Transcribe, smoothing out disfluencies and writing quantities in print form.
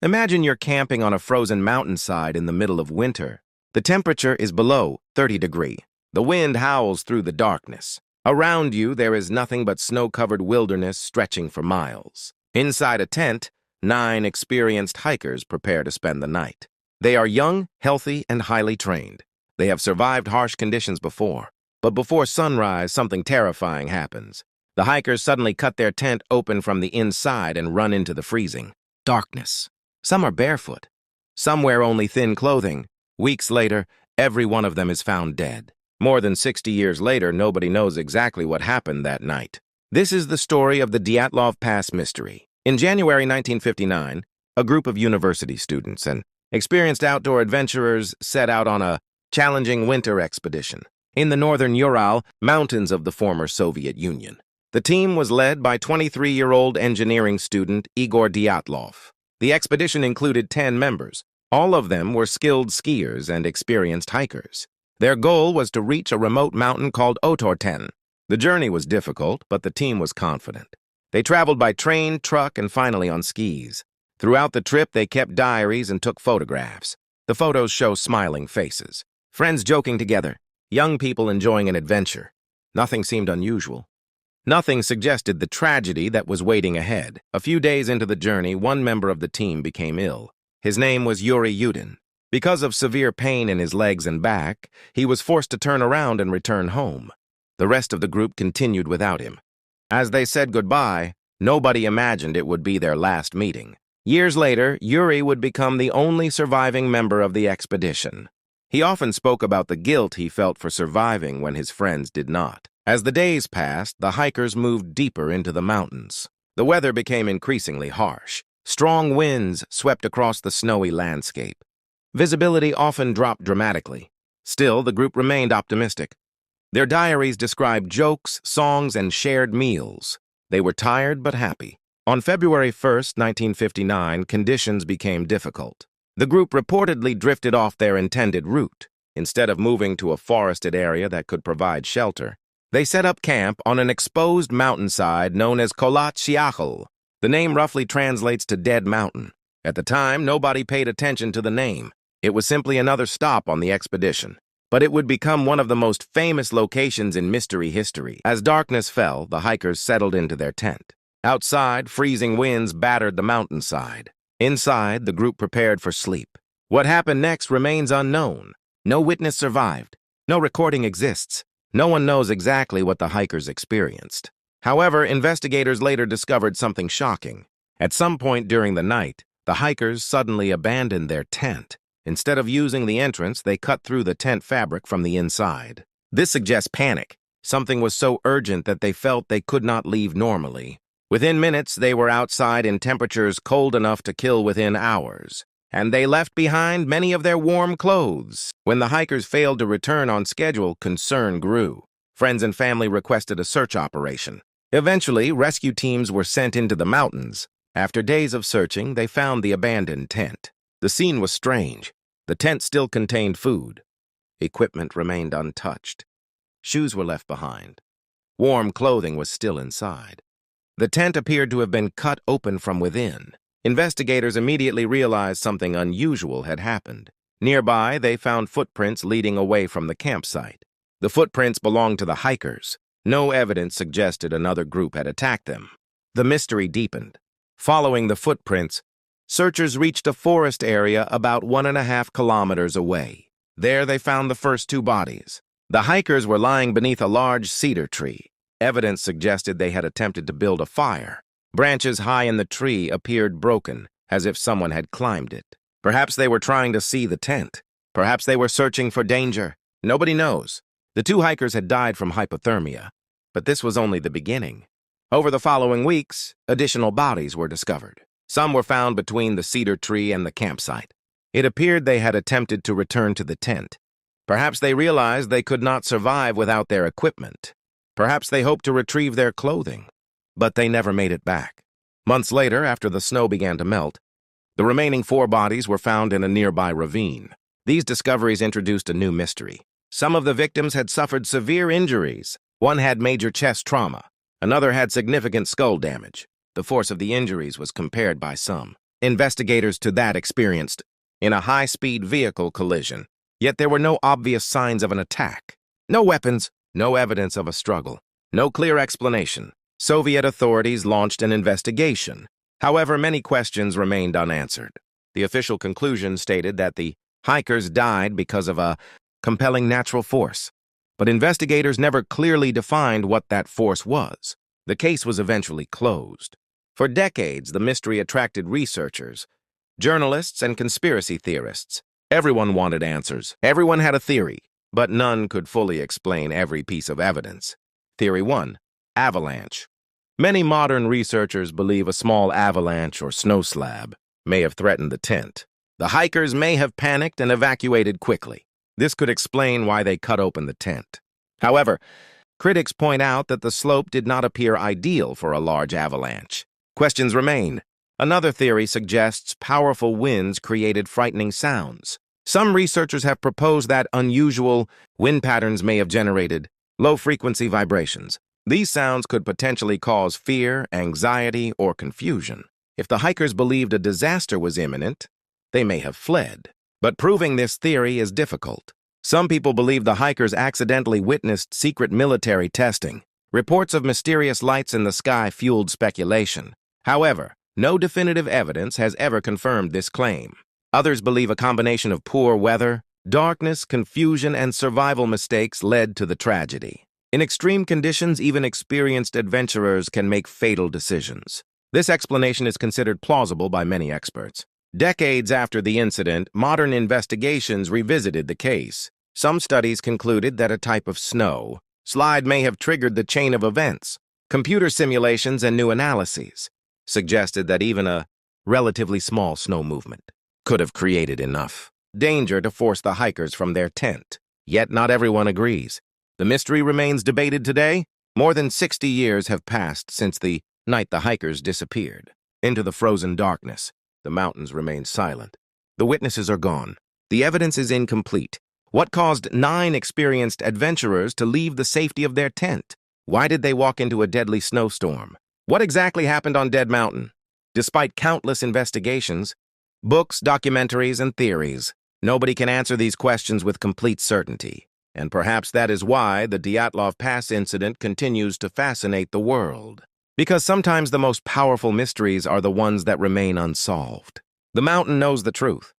Imagine you're camping on a frozen mountainside in the middle of winter. The temperature is below 30 degrees. The wind howls through the darkness. Around you, there is nothing but snow-covered wilderness stretching for miles. Inside a tent, 9 experienced hikers prepare to spend the night. They are young, healthy, and highly trained. They have survived harsh conditions before. But before sunrise, something terrifying happens. The hikers suddenly cut their tent open from the inside and run into the freezing darkness. Some are barefoot. Some wear only thin clothing. Weeks later, every one of them is found dead. More than 60 years later, nobody knows exactly what happened that night. This is the story of the Dyatlov Pass mystery. In January 1959, a group of university students and experienced outdoor adventurers set out on a challenging winter expedition in the northern Ural Mountains of the former Soviet Union. The team was led by 23-year-old engineering student Igor Dyatlov. The expedition included 10 members. All of them were skilled skiers and experienced hikers. Their goal was to reach a remote mountain called Otorten. The journey was difficult, but the team was confident. They traveled by train, truck, and finally on skis. Throughout the trip, they kept diaries and took photographs. The photos show smiling faces, friends joking together, young people enjoying an adventure. Nothing seemed unusual. Nothing suggested the tragedy that was waiting ahead. A few days into the journey, one member of the team became ill. His name was Yuri Yudin. Because of severe pain in his legs and back, he was forced to turn around and return home. The rest of the group continued without him. As they said goodbye, nobody imagined it would be their last meeting. Years later, Yuri would become the only surviving member of the expedition. He often spoke about the guilt he felt for surviving when his friends did not. As the days passed, the hikers moved deeper into the mountains. The weather became increasingly harsh. Strong winds swept across the snowy landscape. Visibility often dropped dramatically. Still, the group remained optimistic. Their diaries described jokes, songs, and shared meals. They were tired but happy. On February 1st, 1959, conditions became difficult. The group reportedly drifted off their intended route. Instead of moving to a forested area that could provide shelter, they set up camp on an exposed mountainside known as Kolat Shiachal. The name roughly translates to Dead Mountain. At the time, nobody paid attention to the name. It was simply another stop on the expedition. But it would become one of the most famous locations in mystery history. As darkness fell, the hikers settled into their tent. Outside, freezing winds battered the mountainside. Inside, the group prepared for sleep. What happened next remains unknown. No witness survived. No recording exists. No one knows exactly what the hikers experienced. However, investigators later discovered something shocking. At some point during the night, the hikers suddenly abandoned their tent. Instead of using the entrance, they cut through the tent fabric from the inside. This suggests panic. Something was so urgent that they felt they could not leave normally. Within minutes, they were outside in temperatures cold enough to kill within hours. And they left behind many of their warm clothes. When the hikers failed to return on schedule, concern grew. Friends and family requested a search operation. Eventually, rescue teams were sent into the mountains. After days of searching, they found the abandoned tent. The scene was strange. The tent still contained food. Equipment remained untouched. Shoes were left behind. Warm clothing was still inside. The tent appeared to have been cut open from within. Investigators immediately realized something unusual had happened. Nearby, they found footprints leading away from the campsite. The footprints belonged to the hikers. No evidence suggested another group had attacked them. The mystery deepened. Following the footprints, searchers reached a forest area about 1.5 kilometers away. There they found the first 2 bodies. The hikers were lying beneath a large cedar tree. Evidence suggested they had attempted to build a fire. Branches high in the tree appeared broken, as if someone had climbed it. Perhaps they were trying to see the tent. Perhaps they were searching for danger. Nobody knows. The 2 hikers had died from hypothermia, but this was only the beginning. Over the following weeks, additional bodies were discovered. Some were found between the cedar tree and the campsite. It appeared they had attempted to return to the tent. Perhaps they realized they could not survive without their equipment. Perhaps they hoped to retrieve their clothing, but they never made it back. Months later, after the snow began to melt, the remaining 4 bodies were found in a nearby ravine. These discoveries introduced a new mystery. Some of the victims had suffered severe injuries. One had major chest trauma. Another had significant skull damage. The force of the injuries was compared by some investigators to that experienced in a high-speed vehicle collision. Yet there were no obvious signs of an attack. No weapons, no evidence of a struggle, no clear explanation. Soviet authorities launched an investigation. However, many questions remained unanswered. The official conclusion stated that the hikers died because of a compelling natural force, but investigators never clearly defined what that force was. The case was eventually closed. For decades, the mystery attracted researchers, journalists, and conspiracy theorists. Everyone wanted answers. Everyone had a theory, but none could fully explain every piece of evidence. Theory 1. Avalanche. Many modern researchers believe a small avalanche or snow slab may have threatened the tent. The hikers may have panicked and evacuated quickly. This could explain why they cut open the tent. However, critics point out that the slope did not appear ideal for a large avalanche. Questions remain. Another theory suggests powerful winds created frightening sounds. Some researchers have proposed that unusual wind patterns may have generated low-frequency vibrations. These sounds could potentially cause fear, anxiety, or confusion. If the hikers believed a disaster was imminent, they may have fled. But proving this theory is difficult. Some people believe the hikers accidentally witnessed secret military testing. Reports of mysterious lights in the sky fueled speculation. However, no definitive evidence has ever confirmed this claim. Others believe a combination of poor weather, darkness, confusion, and survival mistakes led to the tragedy. In extreme conditions, even experienced adventurers can make fatal decisions. This explanation is considered plausible by many experts. Decades after the incident, modern investigations revisited the case. Some studies concluded that a type of snow slide may have triggered the chain of events. Computer simulations and new analyses suggested that even a relatively small snow movement could have created enough danger to force the hikers from their tent. Yet not everyone agrees. The mystery remains debated today. More than 60 years have passed since the night the hikers disappeared. Into the frozen darkness, the mountains remain silent. The witnesses are gone. The evidence is incomplete. What caused 9 experienced adventurers to leave the safety of their tent? Why did they walk into a deadly snowstorm? What exactly happened on Dead Mountain? Despite countless investigations, books, documentaries, and theories, nobody can answer these questions with complete certainty. And perhaps that is why the Dyatlov Pass Incident continues to fascinate the world. Because sometimes the most powerful mysteries are the ones that remain unsolved. The mountain knows the truth.